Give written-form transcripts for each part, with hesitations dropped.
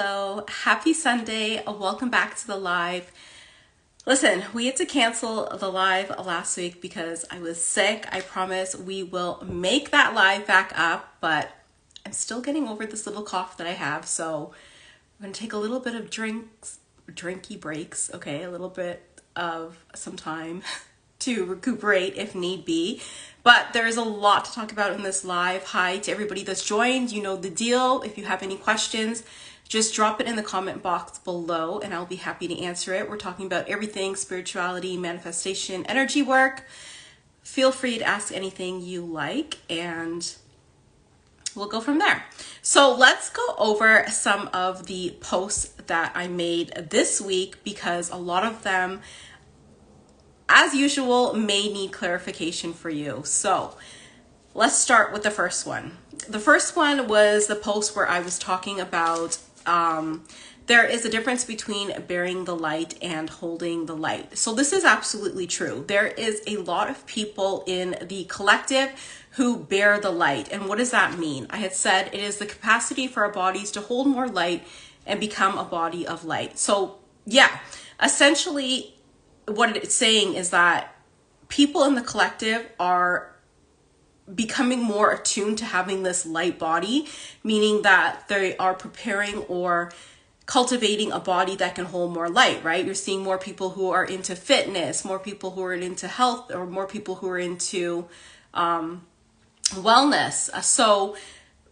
Hello, happy Sunday. Welcome back to the live. Listen, we had to cancel the live last week because I was sick. I promise we will make that live back up, but I'm still getting over this little cough that I have. So I'm going to take a little bit of drinky breaks, okay? A little bit of some time to recuperate if need be. But there's a lot to talk about in this live. Hi to everybody that's joined. You know the deal. If you have any questions, just drop it in the comment box below and I'll be happy to answer it. We're talking about everything spirituality, manifestation, energy work. Feel free to ask anything you like and we'll go from there. So let's go over some of the posts that I made this week because a lot of them, as usual, may need clarification for you. So let's start with the first one. The first one was the post where I was talking about there is a difference between bearing the light and holding the light. So this is absolutely true. There is a lot of people in the collective who bear the light. And what does that mean? I had said it is the capacity for our bodies to hold more light and become a body of light. So yeah, essentially what it's saying is that people in the collective are becoming more attuned to having this light body, meaning that they are preparing or cultivating a body that can hold more light, right? You're seeing more people who are into fitness, more people who are into health, or more people who are into wellness. So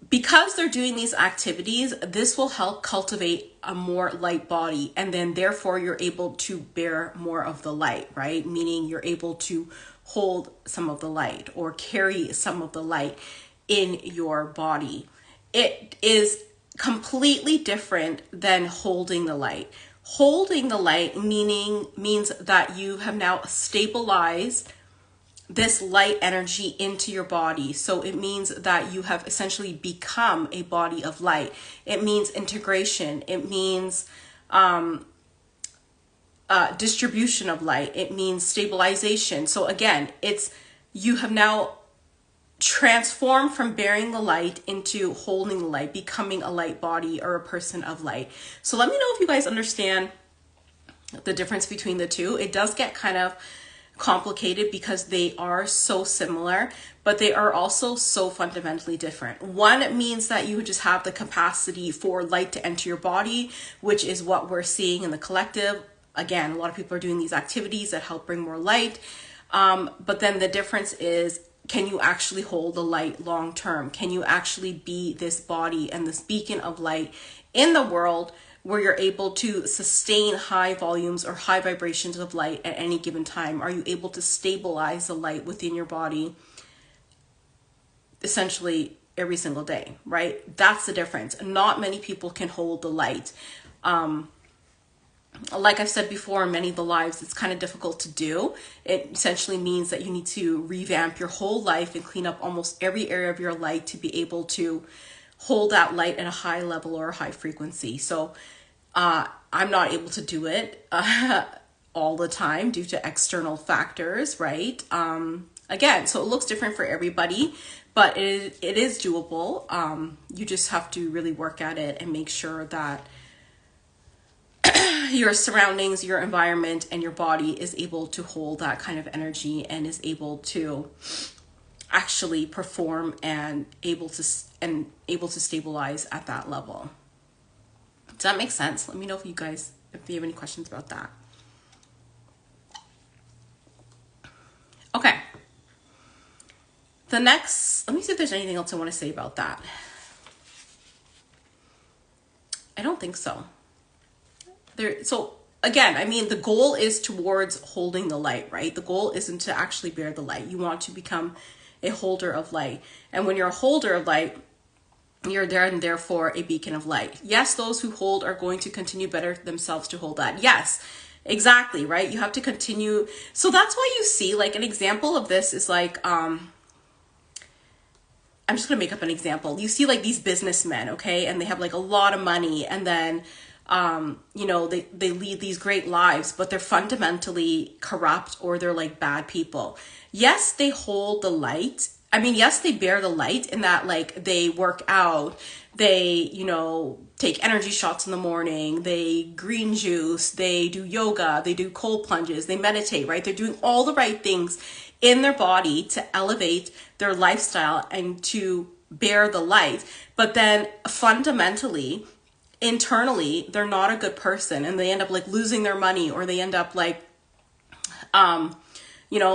because they're doing these activities, this will help cultivate a more light body. And then therefore you're able to bear more of the light, right? Meaning you're able to hold some of the light or carry some of the light in your body. It is completely different than holding the light. Holding the light means that you have now stabilized this light energy into your body. So it means that you have essentially become a body of light. It means integration. It means distribution of light. It means stabilization. So again, you have now transformed from bearing the light into holding the light, becoming a light body or a person of light. So let me know if you guys understand the difference between the two. It does get kind of complicated because they are so similar, but they are also so fundamentally different. One means that you just have the capacity for light to enter your body, which is what we're seeing in the collective. Again, a lot of people are doing these activities that help bring more light. But then the difference is, can you actually hold the light long term? Can you actually be this body and this beacon of light in the world where you're able to sustain high volumes or high vibrations of light at any given time? Are you able to stabilize the light within your body essentially every single day, right? That's the difference. Not many people can hold the light. Like I've said before in many of the lives, it's kind of difficult to do. It essentially means that you need to revamp your whole life and clean up almost every area of your life to be able to hold that light at a high level or a high frequency. So I'm not able to do it all the time due to external factors, right? Again, so it looks different for everybody, but it is doable. You just have to really work at it and make sure that your surroundings, your environment, and your body is able to hold that kind of energy and is able to actually perform and able to stabilize at that level. Does that make sense? Let me know if you have any questions about that. Okay. Let me see if there's anything else I want to say about that. I don't think so. So again, I mean, the goal is towards holding the light, right? The goal isn't to actually bear the light. You want to become a holder of light. And when you're a holder of light, you're there and therefore a beacon of light. Yes, those who hold are going to continue better themselves to hold that. Yes, exactly, right? You have to continue. So that's why you see, like, an example of this is like, I'm just going to make up an example. You see like these businessmen, okay? And they have like a lot of money and then they lead these great lives, but they're fundamentally corrupt or they're like bad people. Yes, they hold the light. I mean, yes, they bear the light in that like they work out, they, take energy shots in the morning, they green juice, they do yoga, they do cold plunges, they meditate, right? They're doing all the right things in their body to elevate their lifestyle and to bear the light. But then fundamentally, internally, they're not a good person, and they end up like losing their money, or they end up like,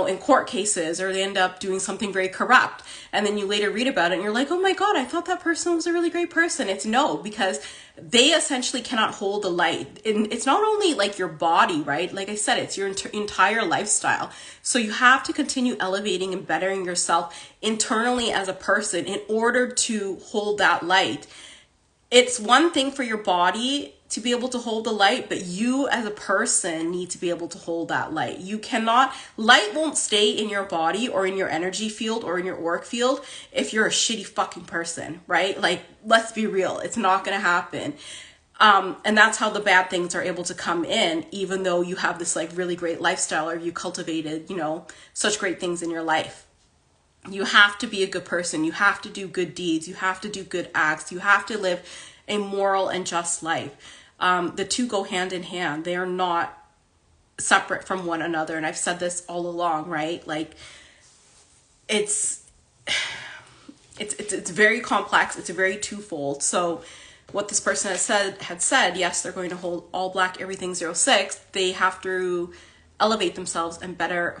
in court cases, or they end up doing something very corrupt. And then you later read about it and you're like, oh my God, I thought that person was a really great person. It's no, because they essentially cannot hold the light. And it's not only like your body, right? Like I said, it's your entire lifestyle. So you have to continue elevating and bettering yourself internally as a person in order to hold that light. It's one thing for your body to be able to hold the light, but you as a person need to be able to hold that light. Light won't stay in your body or in your energy field or in your auric field if you're a shitty fucking person, right? Like, let's be real, it's not gonna happen. And that's how the bad things are able to come in, even though you have this like really great lifestyle, or you cultivated, such great things in your life. You have to be a good person. You have to do good deeds. You have to do good acts. You have to live a moral and just life. The two go hand in hand. They are not separate from one another. And I've said this all along, right? Like, it's very complex. It's very twofold. So what this person had said, yes, they're going to hold all black, everything 06. They have to elevate themselves and better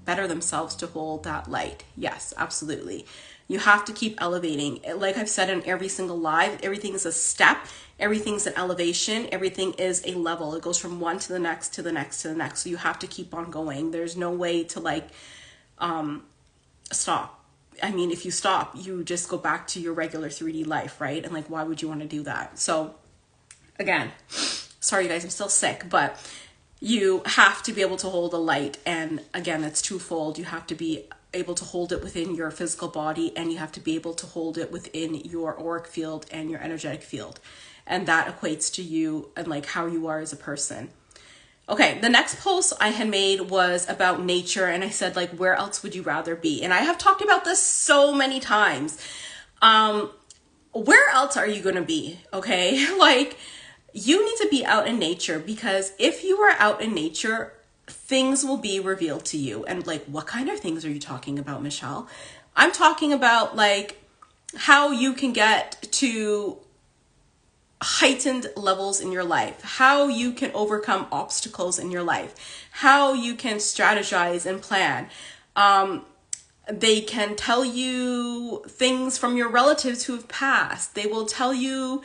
themselves to hold that light. Yes, absolutely. You have to keep elevating. Like I've said in every single live, everything is a step. Everything's an elevation. Everything is a level. It goes from one to the next, to the next, to the next. So you have to keep on going. There's no way to stop. I mean, if you stop, you just go back to your regular 3D life, right? And like, why would you want to do that? So again, sorry you guys, I'm still sick, but you have to be able to hold a light. And again, it's twofold. You have to be able to hold it within your physical body, and you have to be able to hold it within your auric field and your energetic field. And that equates to you and like how you are as a person. Okay, the next post I had made was about nature, and I said, like, where else would you rather be? And I have talked about this so many times. Where else are you gonna be? Okay, like, you need to be out in nature, because if you are out in nature, things will be revealed to you. And like, what kind of things are you talking about, Michelle? I'm talking about like how you can get to heightened levels in your life, how you can overcome obstacles in your life, how you can strategize and plan. They can tell you things from your relatives who have passed. They will tell you,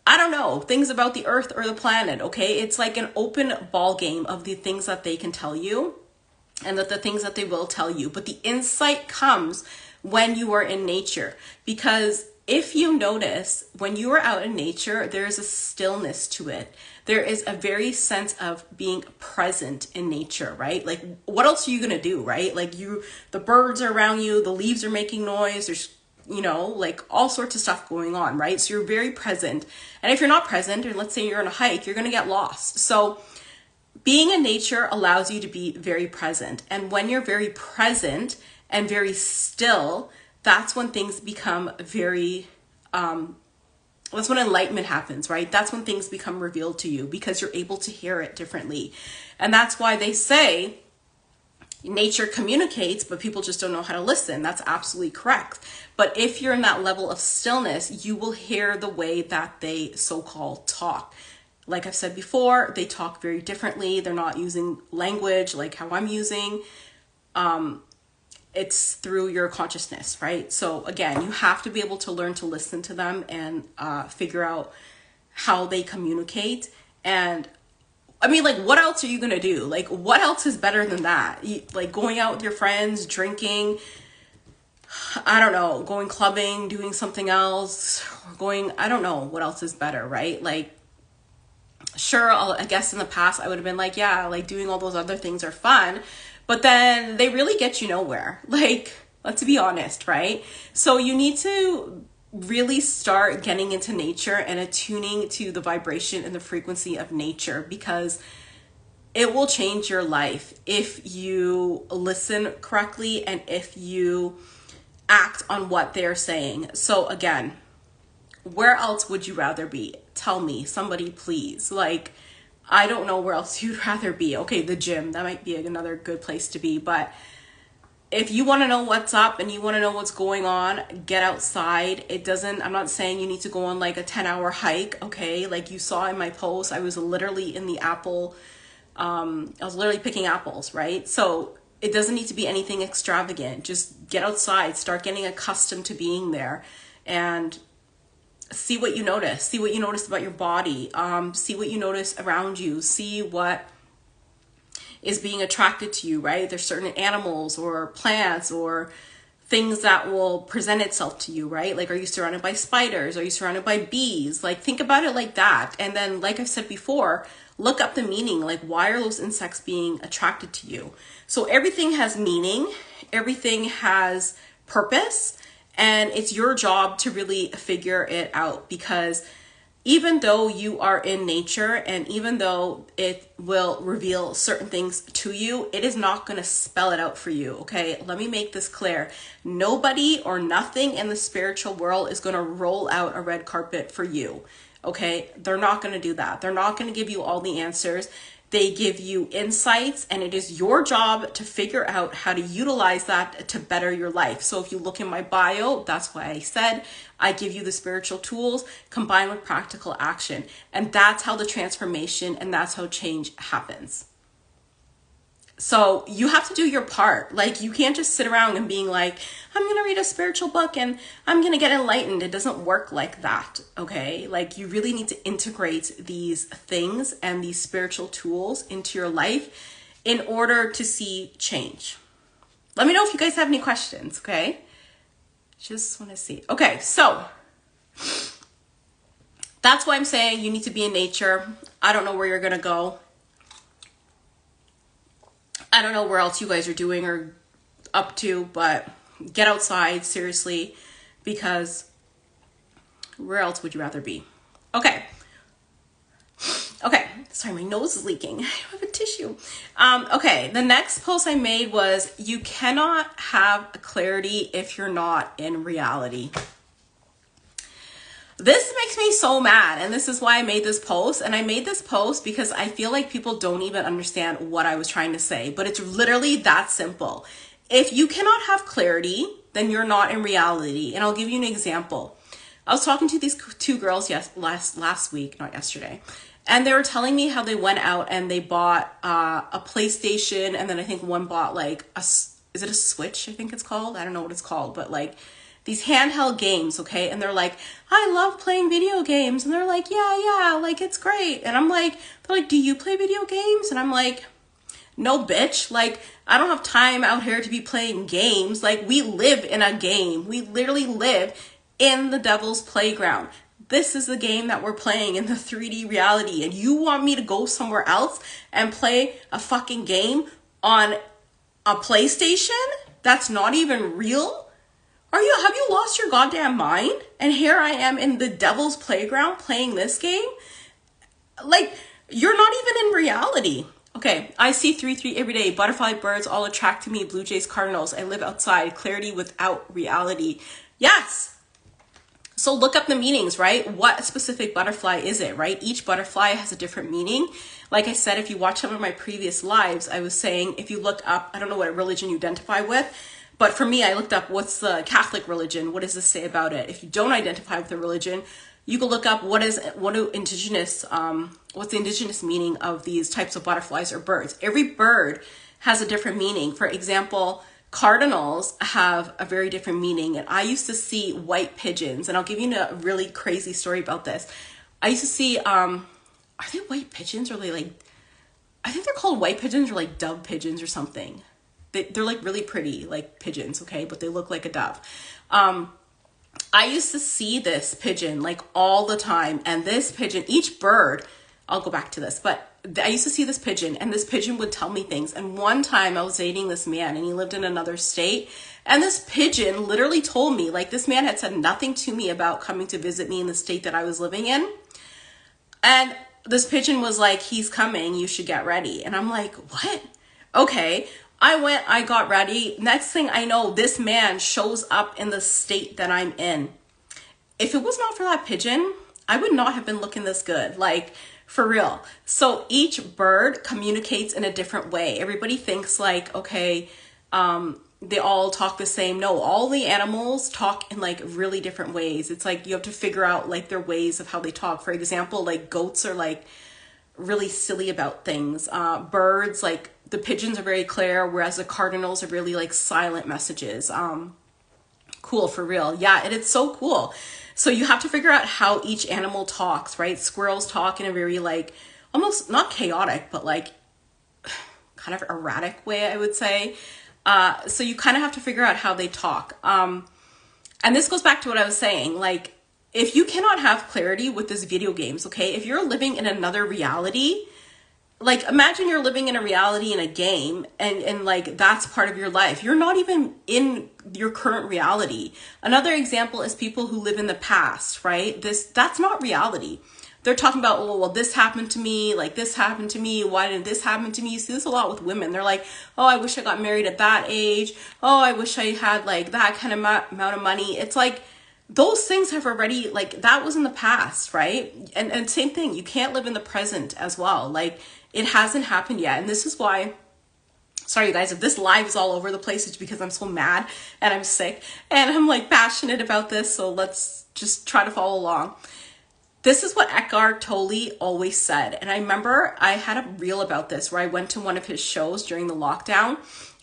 I don't know, things about the earth or the planet, okay? It's like an open ball game of the things that they can tell you and the things that they will tell you. But the insight comes when you are in nature, because if you notice, when you are out in nature, there is a stillness to it. There is a very sense of being present in nature, right? Like, what else are you going to do, right? Like, the birds are around you, the leaves are making noise, there's, like all sorts of stuff going on, right? So you're very present. And if you're not present, or let's say you're on a hike, you're going to get lost. So being in nature allows you to be very present. And when you're very present and very still, that's when things become very, that's when enlightenment happens, right? That's when things become revealed to you, because you're able to hear it differently. And that's why they say nature communicates, but people just don't know how to listen. That's absolutely correct. But if you're in that level of stillness, you will hear the way that they so-called talk. Like I've said before, they talk very differently. They're not using language like how I'm using. It's through your consciousness, right? So again, you have to be able to learn to listen to them and figure out how they communicate. And I mean, like, what else are you going to do? Like, what else is better than that? Like going out with your friends, drinking, I don't know, going clubbing, doing something else, or I don't know what else is better, right? Like, sure, I guess in the past I would have been like, yeah, like doing all those other things are fun, but then they really get you nowhere. Like, let's be honest, right? So you need to really start getting into nature and attuning to the vibration and the frequency of nature, because it will change your life if you listen correctly and if you act on what they're saying. So again, Where else would you rather be? Tell me, somebody please. Like, I don't know where else you'd rather be. Okay, the gym, that might be another good place to be, but if you want to know what's up and you want to know what's going on, get outside. I'm not saying you need to go on like a 10-hour hike, okay? Like you saw in my post, I was literally in the I was literally picking apples, right? So it doesn't need to be anything extravagant. Just get outside, start getting accustomed to being there, and see what you notice. See what you notice about your body. See what you notice around you. See what is being attracted to you, right? There's certain animals or plants or things that will present itself to you, right? Like, are you surrounded by spiders? Are you surrounded by bees? Like, think about it like that. And then, like I've said before, look up the meaning. Like, why are those insects being attracted to you? So everything has meaning. Everything has purpose. And it's your job to really figure it out, because even though you are in nature and even though it will reveal certain things to you, it is not going to spell it out for you, okay? Let me make this clear. Nobody or nothing in the spiritual world is going to roll out a red carpet for you, okay? They're not going to do that. They're not going to give you all the answers. They give you insights, and it is your job to figure out how to utilize that to better your life. So if you look in my bio, that's why I said I give you the spiritual tools combined with practical action. And that's how the transformation and that's how change happens. So you have to do your part. Like, you can't just sit around and being like, I'm going to read a spiritual book and I'm going to get enlightened. It doesn't work like that. Okay. Like, you really need to integrate these things and these spiritual tools into your life in order to see change. Let me know if you guys have any questions. Okay. Just want to see. Okay. So that's why I'm saying you need to be in nature. I don't know where you're going to go. I don't know where else you guys are doing or up to, but get outside, seriously, because where else would you rather be? Okay. Okay. Sorry, my nose is leaking. I don't have a tissue. Okay. The next post I made was, you cannot have clarity if you're not in reality. This makes me so mad, and this is why I made this post. And I made this post because I feel like people don't even understand what I was trying to say, but it's literally that simple. If you cannot have clarity, then you're not in reality. And I'll give you an example. I was talking to these two girls last week, not yesterday, and they were telling me how they went out and they bought a PlayStation, and then I think one bought like is it a Switch? I think it's called. I don't know what it's called, but like these handheld games, okay? And they're like, I love playing video games. And they're like, yeah, like it's great. And I'm like, they're like, do you play video games? And I'm like, no, bitch. Like, I don't have time out here to be playing games. Like, we live in a game. We literally live in the devil's playground. This is the game that we're playing in the 3D reality. And you want me to go somewhere else and play a fucking game on a PlayStation that's not even real? Have you lost your goddamn mind? And here I am in the devil's playground playing this game? Like, you're not even in reality. Okay, I see 3-3 every day. Butterfly, birds all attract to me. Blue jays, cardinals. I live outside. Clarity without reality. Yes. So look up the meanings, right? What specific butterfly is it, right? Each butterfly has a different meaning. Like I said, if you watch some of my previous lives, I was saying, if you look up, I don't know what religion you identify with, but for me, I looked up, what's the Catholic religion? What does this say about it? If you don't identify with a religion, you can look up what's the indigenous meaning of these types of butterflies or birds. Every bird has a different meaning. For example, cardinals have a very different meaning. And I used to see white pigeons, and I'll give you a really crazy story about this. I used to see, are they white pigeons, or I think they're called white pigeons or like dove pigeons or something. They're like really pretty, like pigeons, okay? But they look like a dove. I used to see this pigeon like all the time. And this pigeon, each bird, I'll go back to this, but I used to see this pigeon, and this pigeon would tell me things. And one time I was dating this man, and he lived in another state. And this pigeon literally told me, like, this man had said nothing to me about coming to visit me in the state that I was living in. And this pigeon was like, he's coming, you should get ready. And I'm like, what? Okay. I got ready. Next thing I know, this man shows up in the state that I'm in. if it was not for that pigeon, I would not have been looking this good. Like, for real. So each bird communicates in a different way. Everybody thinks like, okay, they all talk the same. No, all the animals talk in like really different ways. It's like you have to figure out like their ways of how they talk. For example, like goats are like really silly about things. Birds, like the pigeons are very clear, whereas the cardinals are really like silent messages. Cool, for real. Yeah, and it's so cool. So you have to figure out how each animal talks, right? Squirrels talk in a very like almost not chaotic, but like kind of erratic way, I would say. So you kind of have to figure out how they talk. And this goes back to what I was saying. Like, if you cannot have clarity with this video games, okay, if you're living in another reality, like imagine you're living in a reality in a game and like that's part of your life. You're not even in your current reality. Another example is people who live in the past, right? That's not reality. They're talking about, oh, well, this happened to me, like this happened to me. Why didn't this happen to me? You see this a lot with women. They're like, oh, I wish I got married at that age. Oh, I wish I had like that kind of amount of money. It's like, those things have already, like, that was in the past, right? And same thing, you can't live in the present as well. Like, it hasn't happened yet. And this is why, sorry you guys, if this live is all over the place, it's because I'm so mad and I'm sick and I'm like passionate about this. So let's just try to follow along. This is what Eckhart Tolle always said. And I remember I had a reel about this where I went to one of his shows during the lockdown.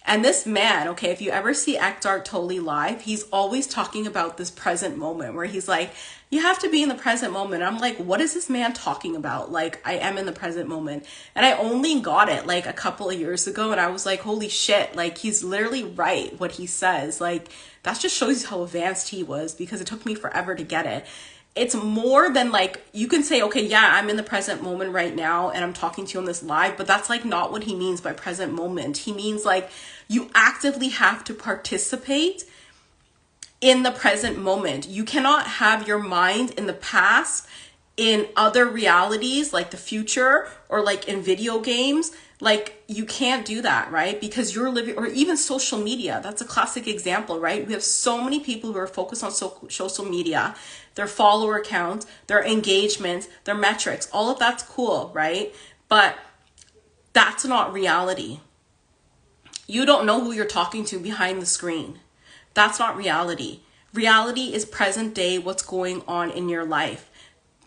And this man, okay, if you ever see Eckhart Tolle live, he's always talking about this present moment where he's like, you have to be in the present moment. I'm like, what is this man talking about? Like, I am in the present moment. And I only got it like a couple of years ago. And I was like, holy shit, like he's literally right what he says. Like, that just shows you how advanced he was because it took me forever to get it. It's more than like, you can say, okay, yeah, I'm in the present moment right now and I'm talking to you on this live, but that's like not what he means by present moment. He means like you actively have to participate in the present moment. You cannot have your mind in the past, in other realities like the future or like in video games. Like you can't do that, right? Because you're living, or even social media. That's a classic example, right? We have so many people who are focused on social media, their follower count, their engagement, their metrics, all of that's cool, right? But that's not reality. You don't know who you're talking to behind the screen. That's not reality. Reality is present day, what's going on in your life.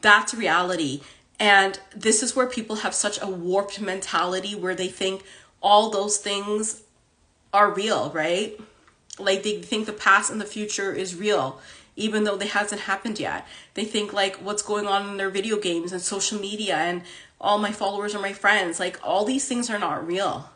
That's reality. And this is where people have such a warped mentality where they think all those things are real, right? Like they think the past and the future is real, even though it hasn't happened yet. They think like what's going on in their video games and social media and all my followers are my friends. Like all these things are not real.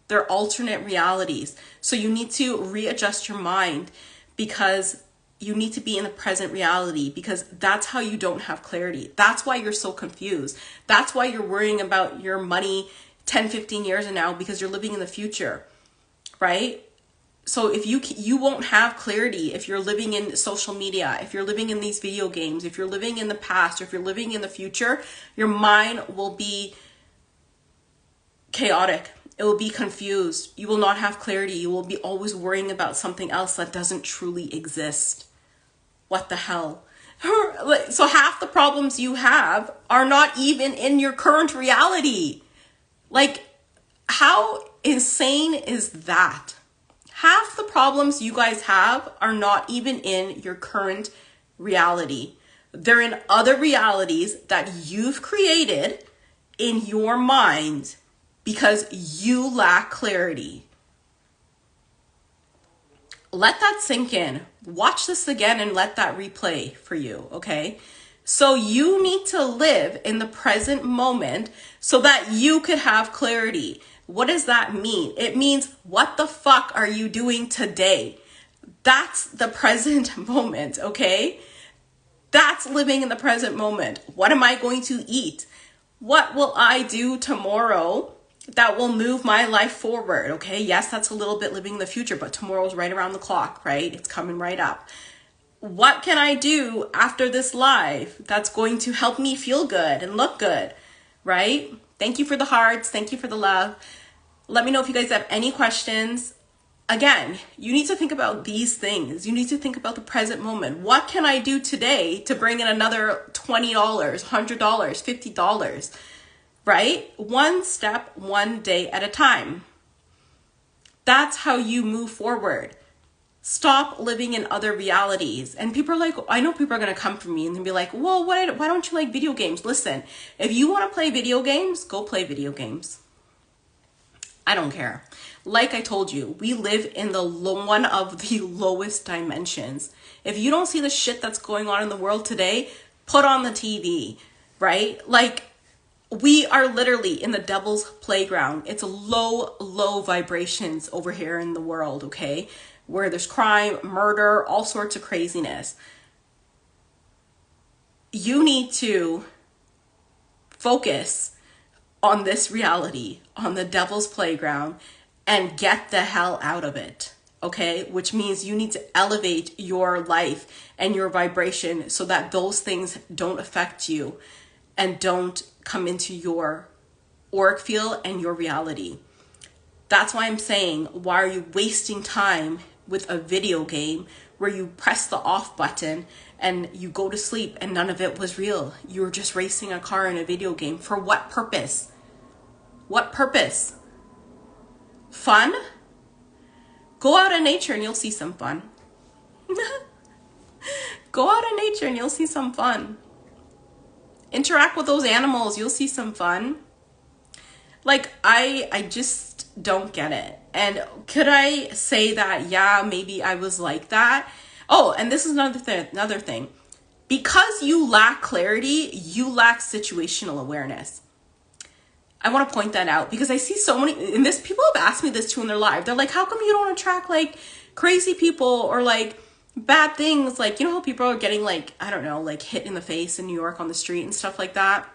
They're alternate realities. So you need to readjust your mind because you need to be in the present reality because that's how you don't have clarity. That's why you're so confused. That's why you're worrying about your money 10, 15 years from now because you're living in the future, right? So if you won't have clarity if you're living in social media, if you're living in these video games, if you're living in the past, or if you're living in the future, your mind will be chaotic. It will be confused. You will not have clarity. You will be always worrying about something else that doesn't truly exist. What the hell? So half the problems you have are not even in your current reality. Like, how insane is that? Half the problems you guys have are not even in your current reality. They're in other realities that you've created in your mind because you lack clarity. Let that sink in. Watch this again and let that replay for you, okay? So you need to live in the present moment so that you could have clarity. What does that mean? It means, what the fuck are you doing today? That's the present moment, okay? That's living in the present moment. What am I going to eat? What will I do tomorrow that will move my life forward, okay? Yes, that's a little bit living in the future, but tomorrow's right around the clock, right? It's coming right up. What can I do after this live that's going to help me feel good and look good, right? Thank you for the hearts. Thank you for the love. Let me know if you guys have any questions. again, you need to think about these things. You need to think about the present moment. What can I do today to bring in another $20, $100, $50, right? One step, one day at a time. That's how you move forward. Stop living in other realities. And people are like, I know people are going to come for me and they'll be like, well, why don't you like video games? Listen, if you want to play video games, go play video games. I don't care. Like I told you, we live in one of the lowest dimensions. If you don't see the shit that's going on in the world today, put on the TV, right? Like, we are literally in the devil's playground. It's low vibrations over here in the world, okay? Where there's crime, murder, all sorts of craziness. You need to focus on this reality, on the devil's playground, and get the hell out of it, okay? Which means you need to elevate your life and your vibration so that those things don't affect you and don't come into your auric field and your reality. That's why I'm saying, why are you wasting time with a video game where you press the off button and you go to sleep and none of it was real? You were just racing a car in a video game. For what purpose? What purpose? Fun? Go out in nature and you'll see some fun. Go out in nature and you'll see some fun. Interact with those animals, you'll see some fun. Like, I just don't get it. And could I say that, yeah, maybe I was like that? Oh, and this is another thing. Because you lack clarity, you lack situational awareness. I want to point that out because I see so many, and people have asked me this too in their life. They're like, how come you don't attract like crazy people or like bad things? Like, you know how people are getting like, I don't know, like hit in the face in New York on the street and stuff like that?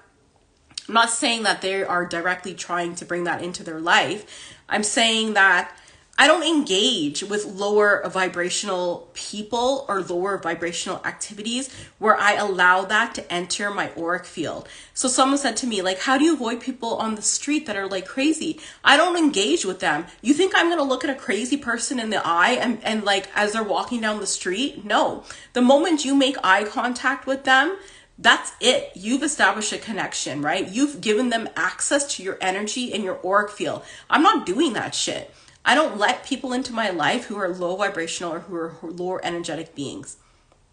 I'm not saying that they are directly trying to bring that into their life. I'm saying that I don't engage with lower vibrational people or lower vibrational activities where I allow that to enter my auric field. So someone said to me, like, how do you avoid people on the street that are like crazy? I don't engage with them. You think I'm going to look at a crazy person in the eye and like as they're walking down the street? No. The moment you make eye contact with them, that's it. You've established a connection, right? You've given them access to your energy and your auric field. I'm not doing that shit. I don't let people into my life who are low vibrational or who are lower energetic beings.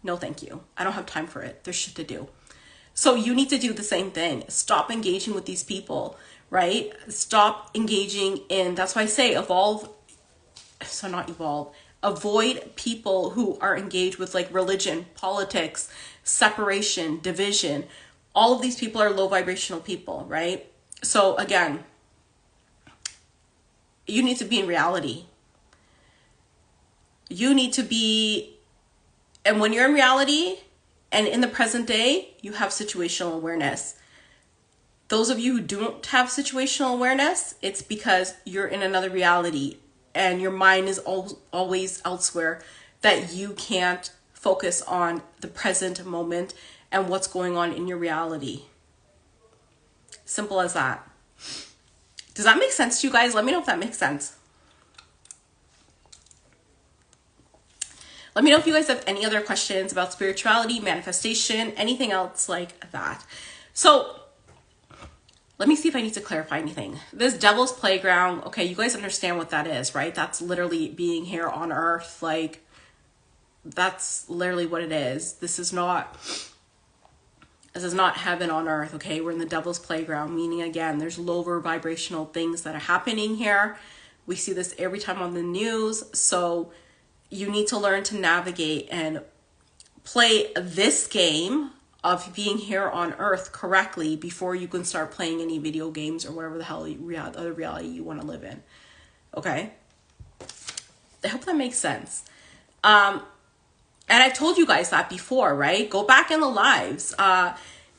No, thank you. I don't have time for it. There's shit to do. So you need to do the same thing. Stop engaging with these people, right? Stop engaging in, that's why I say evolve. So not evolve. Avoid people who are engaged with like religion, politics, separation, division. All of these people are low vibrational people, right? So again, you need to be in reality. You need to be, and when you're in reality and in the present day, you have situational awareness. Those of you who don't have situational awareness, it's because you're in another reality and your mind is always elsewhere, that you can't focus on the present moment and what's going on in your reality. Simple as that. Does that make sense to you guys? Let me know if that makes sense. Let me know if you guys have any other questions about spirituality, manifestation, anything else like that. So let me see if I need to clarify anything. This devil's playground, okay, you guys understand what that is, right? That's literally being here on earth. Like, that's literally what it is. This is not heaven on earth, okay? We're in the devil's playground, meaning again, there's lower vibrational things that are happening here. We see this every time on the news. So you need to learn to navigate and play this game of being here on earth correctly before you can start playing any video games or whatever the hell other reality you want to live in, okay? I hope that makes sense. And I told you guys that before, right? Go back in the lives.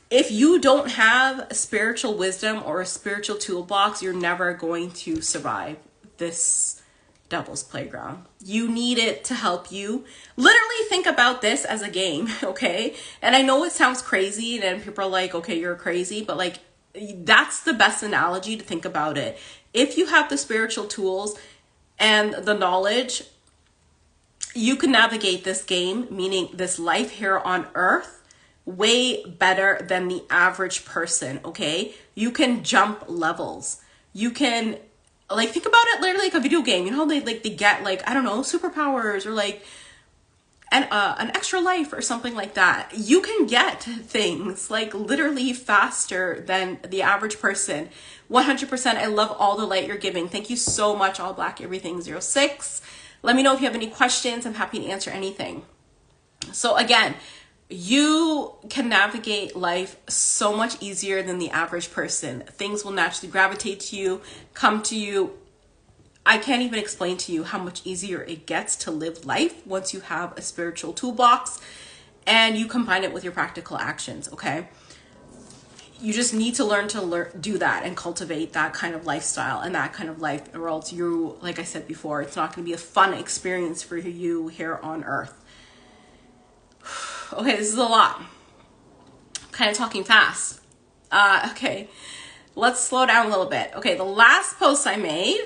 If you don't have spiritual wisdom or a spiritual toolbox, you're never going to survive this devil's playground. You need it to help you. Literally think about this as a game, okay? And I know it sounds crazy and people are like, okay, you're crazy, but like, that's the best analogy to think about it. If you have the spiritual tools, and the knowledge, you can navigate this game, meaning this life here on earth, way better than the average person, okay? You can jump levels. You can, like, think about it literally like a video game. You know how they get, like, I don't know, superpowers, or like an extra life or something like that. You can get things like literally faster than the average person. 100%. I love all the light you're giving. Thank you so much, All Black Everything 06. Let me know if you have any questions. I'm happy to answer anything. So again, you can navigate life so much easier than the average person. Things will naturally gravitate to you, come to you. I can't even explain to you how much easier it gets to live life once you have a spiritual toolbox and you combine it with your practical actions, okay? You just need to learn to do that and cultivate that kind of lifestyle and that kind of life, or else you, like I said before, it's not going to be a fun experience for you here on earth. Okay, this is a lot. I'm kind of talking fast. Okay, let's slow down a little bit. Okay, the last post I made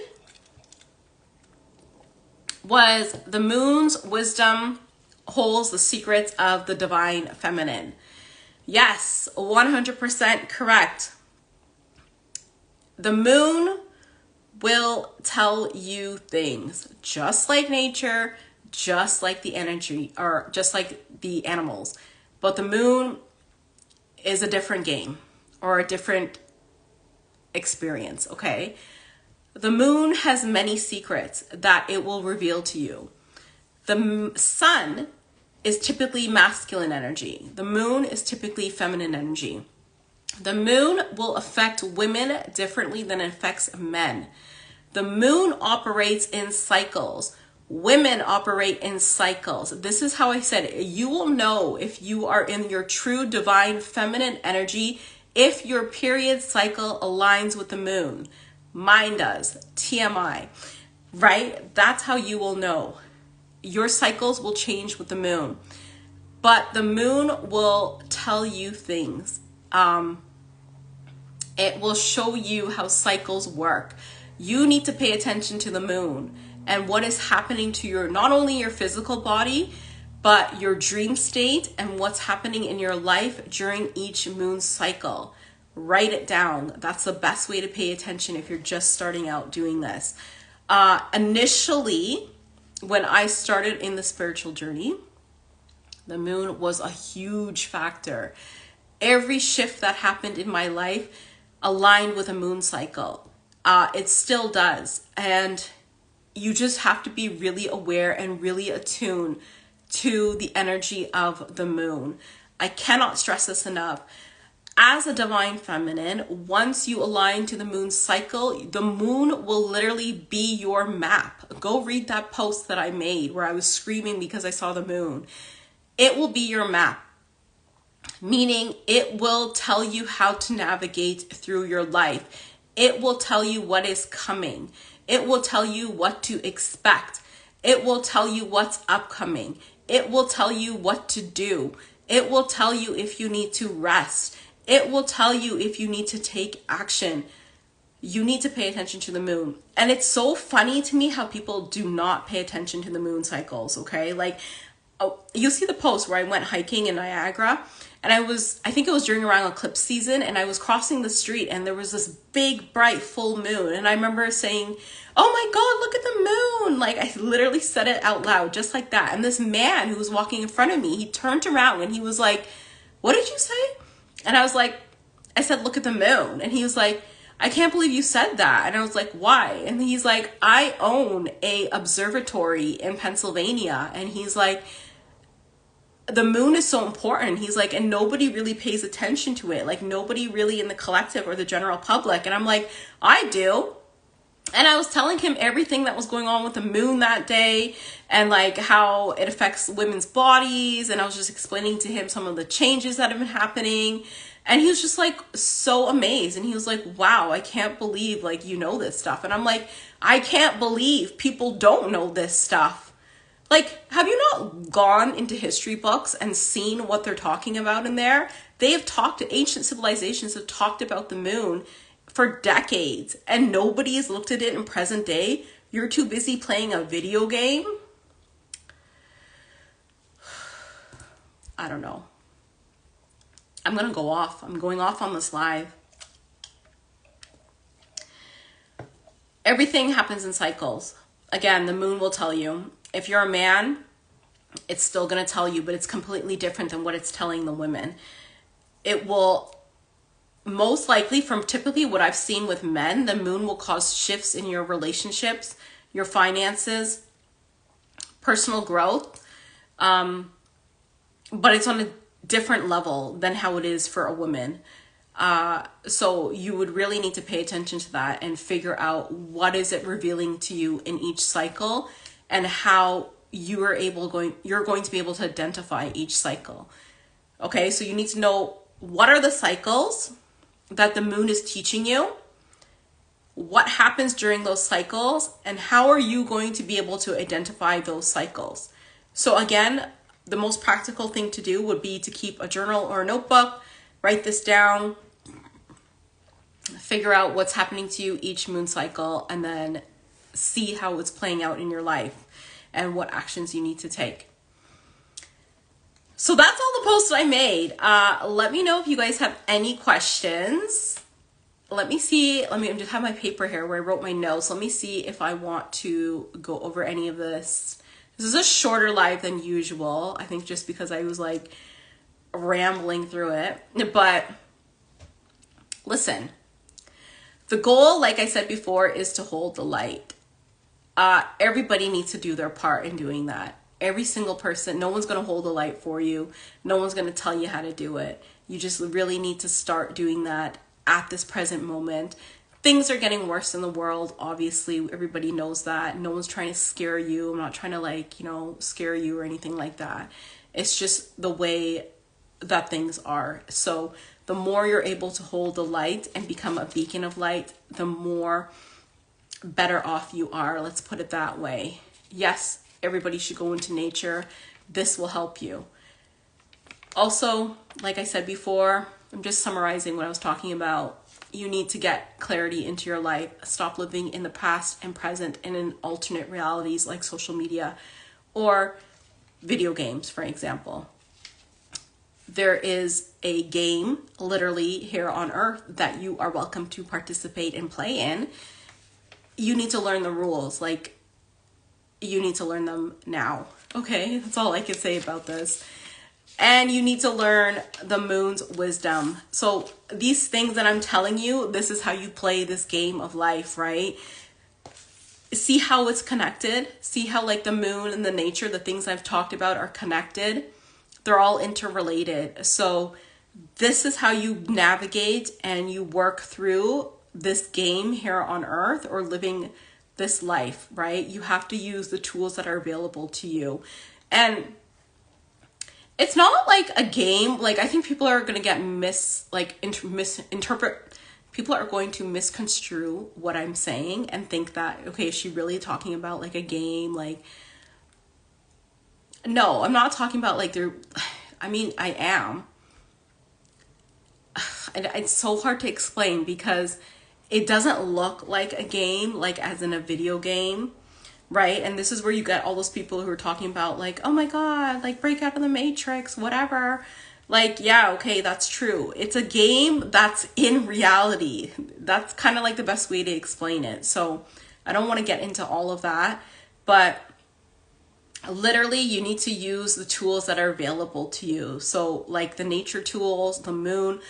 was the moon's wisdom holds the secrets of the divine feminine. Yes, 100% correct. The moon will tell you things, just like nature, just like the energy, or just like the animals. But the moon is a different game, or a different experience, okay? The moon has many secrets that it will reveal to you. The sun is typically masculine energy. The moon is typically feminine energy. The moon will affect women differently than it affects men. The moon operates in cycles. Women operate in cycles. This is how I said it. You will know if you are in your true divine feminine energy if your period cycle aligns with the moon. Mine does. TMI. Right? That's how you will know. Your cycles will change with the moon. But the moon will tell you things. It will show you how cycles work. You need to pay attention to the moon and what is happening to your, not only your physical body, but your dream state and what's happening in your life during each moon cycle. Write it down. That's the best way to pay attention if you're just starting out doing this. Initially, when I started in the spiritual journey, the moon was a huge factor. Every shift that happened in my life aligned with a moon cycle. It still does. And you just have to be really aware and really attuned to the energy of the moon. I cannot stress this enough. As a divine feminine, once you align to the moon cycle, the moon will literally be your map. Go read that post that I made where I was screaming because I saw the moon. It will be your map, meaning it will tell you how to navigate through your life. It will tell you what is coming. It will tell you what to expect. It will tell you what's upcoming. It will tell you what to do. It will tell you if you need to rest. It will tell you if you need to take action. You need to pay attention to the moon. And it's so funny to me how people do not pay attention to the moon cycles, okay? Like, you see the post where I went hiking in Niagara, and I think it was during around eclipse season, and I was crossing the street and there was this big, bright, full moon. And I remember saying, oh my God, look at the moon. Like, I literally said it out loud, just like that. And this man who was walking in front of me, he turned around and he was like, what did you say? And I was like, I said, look at the moon. And he was like, I can't believe you said that. And I was like, why? And he's like, I own a observatory in Pennsylvania. And he's like, the moon is so important. He's like, and nobody really pays attention to it. Like, nobody really in the collective or the general public. And I'm like, I do. And I was telling him everything that was going on with the moon that day and like how it affects women's bodies. And I was just explaining to him some of the changes that have been happening. And he was just like so amazed. And he was like, wow, I can't believe like you know this stuff. And I'm like, I can't believe people don't know this stuff. Like, have you not gone into history books and seen what they're talking about in there? They have talked, ancient civilizations have talked about the moon for decades, and nobody has looked at it in present day you're too busy playing a video game. I don't know. I'm going to go off. I'm going off on this live. Everything happens in cycles. Again, the moon will tell you. If you're a man, it's still going to tell you, but it's completely different than what it's telling the women. It will most likely, from typically what I've seen with men, the moon will cause shifts in your relationships, your finances, personal growth. But it's on a different level than how it is for a woman. So you would really need to pay attention to that and figure out what is it revealing to you in each cycle and how you're going to be able to identify each cycle. Okay, so you need to know what are the cycles that the moon is teaching you, what happens during those cycles, and how are you going to be able to identify those cycles. So again, the most practical thing to do would be to keep a journal or a notebook, write this down, figure out what's happening to you each moon cycle, and then see how it's playing out in your life and what actions you need to take. So that's all the posts I made. Let me know if you guys have any questions. Let me just have my paper here where I wrote my notes. Let me see if I want to go over any of this. This is a shorter live than usual. I think just because I was like rambling through it. But listen, the goal, like I said before, is to hold the light. Everybody needs to do their part in doing that. Every single person, no one's going to hold the light for you. No one's going to tell you how to do it. You just really need to start doing that at this present moment. Things are getting worse in the world. Obviously, everybody knows that. No one's trying to scare you. I'm not trying to scare you or anything like that. It's just the way that things are. So the more you're able to hold the light and become a beacon of light, the more better off you are. Let's put it that way. Yes, everybody should go into nature. This will help you. Also, like I said before, I'm just summarizing what I was talking about. You need to get clarity into your life. Stop living in the past and present and in alternate realities like social media or video games, for example. There is a game literally here on earth that you are welcome to participate and play in. You need to learn the rules. You need to learn them now. Okay, that's all I can say about this. And you need to learn the moon's wisdom. So these things that I'm telling you, this is how you play this game of life, right? See how it's connected. See how the moon and the nature, the things I've talked about are connected. They're all interrelated. So this is how you navigate and you work through this game here on earth or living this life, right? You have to use the tools that are available to you. And it's not like a game. I think people are going to get misinterpret. People are going to misconstrue what I'm saying and think that, okay, is she really talking about a game? No, I'm not talking about I am. And it's so hard to explain because it doesn't look like a game, as in a video game, right? And this is where you get all those people who are talking about oh my God, break out of the matrix, whatever. Yeah, okay, that's true. It's a game that's in reality. That's kind of the best way to explain it. So I don't want to get into all of that, but literally you need to use the tools that are available to you. So the nature tools, the moon,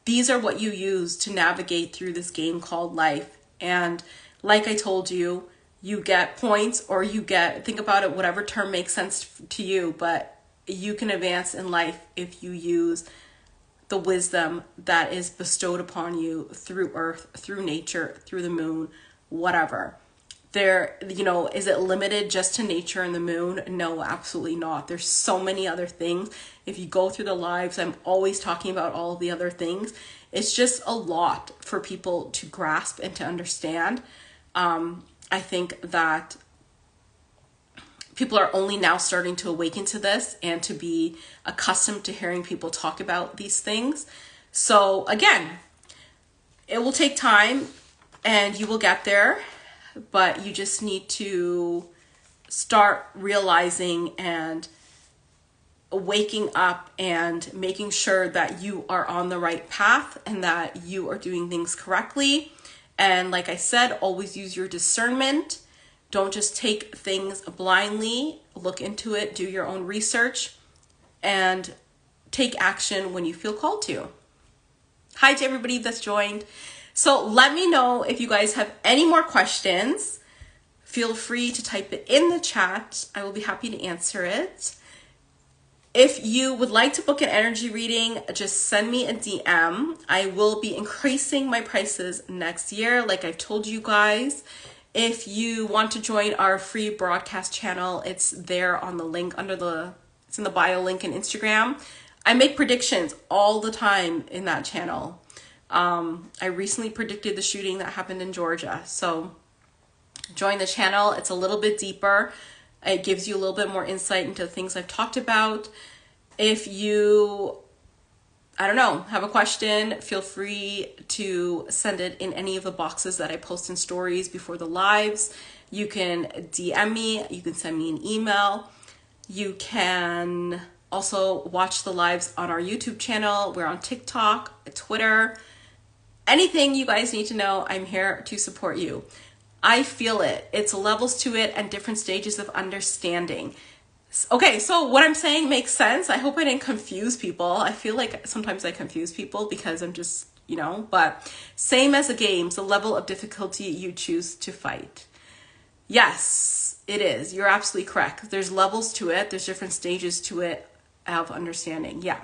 these are what you use to navigate through this game called life. And like I told you, you get points or think about it, whatever term makes sense to you, but you can advance in life if you use the wisdom that is bestowed upon you through earth, through nature, through the moon, whatever. Is it limited just to nature and the moon? No, absolutely not. There's so many other things. If you go through the lives, I'm always talking about all of the other things. It's just a lot for people to grasp and to understand. I think that people are only now starting to awaken to this and to be accustomed to hearing people talk about these things. So again, it will take time and you will get there. but you just need to start realizing and waking up and making sure that you are on the right path and that you are doing things correctly. And like I said, always use your discernment. Don't just take things blindly. Look into it, do your own research, and take action when you feel called to. Hi to everybody that's joined. So let me know if you guys have any more questions. Feel free to type it in the chat. I will be happy to answer it. If you would like to book an energy reading, just send me a DM. I will be increasing my prices next year, like I've told you guys. If you want to join our free broadcast channel, it's there on the link it's in the bio link in Instagram. I make predictions all the time in that channel. I recently predicted the shooting that happened in Georgia. So join the channel. It's a little bit deeper. It gives you a little bit more insight into the things I've talked about. If you, I don't know, have a question, feel free to send it in any of the boxes that I post in stories before the lives. You can DM me, you can send me an email. You can also watch the lives on our YouTube channel. We're on TikTok, Twitter. Anything you guys need to know, I'm here to support you. I feel it. It's levels to it and different stages of understanding. Okay, so what I'm saying makes sense. I hope I didn't confuse people. I feel like sometimes I confuse people because I'm just, but same as the games, the level of difficulty you choose to fight. Yes, it is. You're absolutely correct. There's levels to it. There's different stages to it of understanding. Yeah.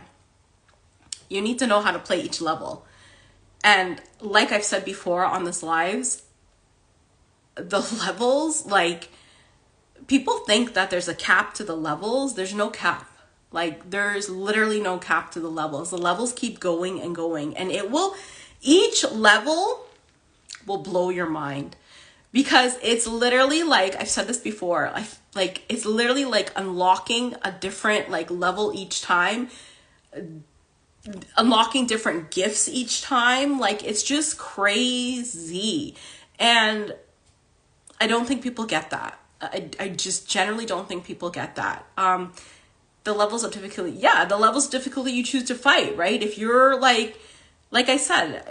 You need to know how to play each level. And like I've said before on this lives, the levels, like, people think that there's a cap to the levels. There's no cap. Like, there's literally no cap to the levels. The levels keep going and going, and each level will blow your mind, because it's literally like, I've said this before, it's literally like unlocking a different level each time, unlocking different gifts each time. Like, it's just crazy. And I don't think people get that. I just generally don't think people get that. The levels of difficulty, the levels of difficulty you choose to fight, right? If you're like I said,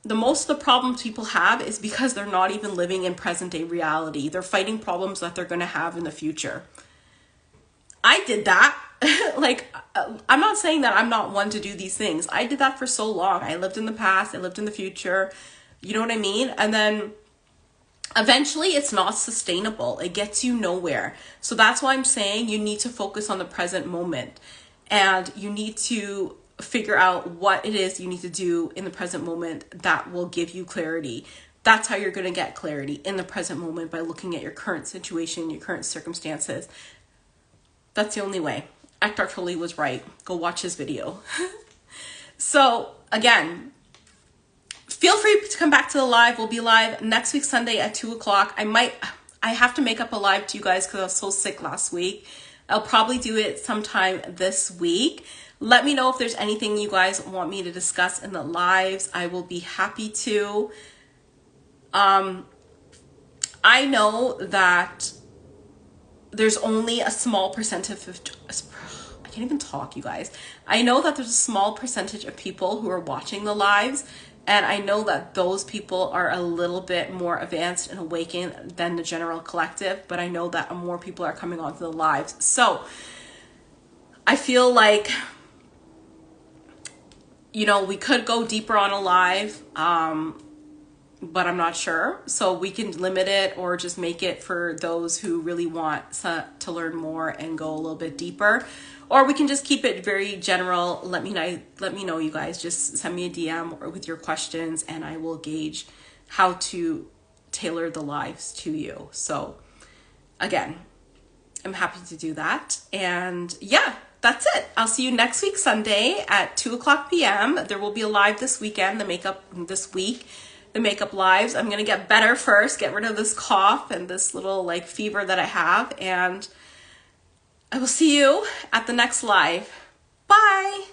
the most of the problems people have is because they're not even living in present day reality. They're fighting problems that they're going to have in the future. I did that. I'm not saying that I'm not one to do these things. I did that for so long. I lived in the past, I lived in the future. You know what I mean? And then eventually it's not sustainable. It gets you nowhere. So that's why I'm saying you need to focus on the present moment, and you need to figure out what it is you need to do in the present moment that will give you clarity. That's how you're going to get clarity in the present moment, by looking at your current situation, your current circumstances. That's the only way. Eckhart Tolle was right. Go watch his video. So again, feel free to come back to the live. We'll be live next week, Sunday at 2:00. I have to make up a live to you guys because I was so sick last week. I'll probably do it sometime this week. Let me know if there's anything you guys want me to discuss in the lives. I will be happy to. I know that there's only a small percentage of, I can't even talk, you guys. I know that there's a small percentage of people who are watching the lives, and I know that those people are a little bit more advanced and awakened than the general collective, but I know that more people are coming onto the lives. So I feel like, we could go deeper on a live, but I'm not sure. So we can limit it or just make it for those who really want to learn more and go a little bit deeper. Or we can just keep it very general. Let me know, you guys. Just send me a DM or with your questions, and I will gauge how to tailor the lives to you. So again, I'm happy to do that. And yeah, that's it. I'll see you next week, Sunday at 2:00 p.m. There will be a live this weekend, the makeup lives. I'm going to get better first, get rid of this cough and this little fever that I have. And I will see you at the next live. Bye.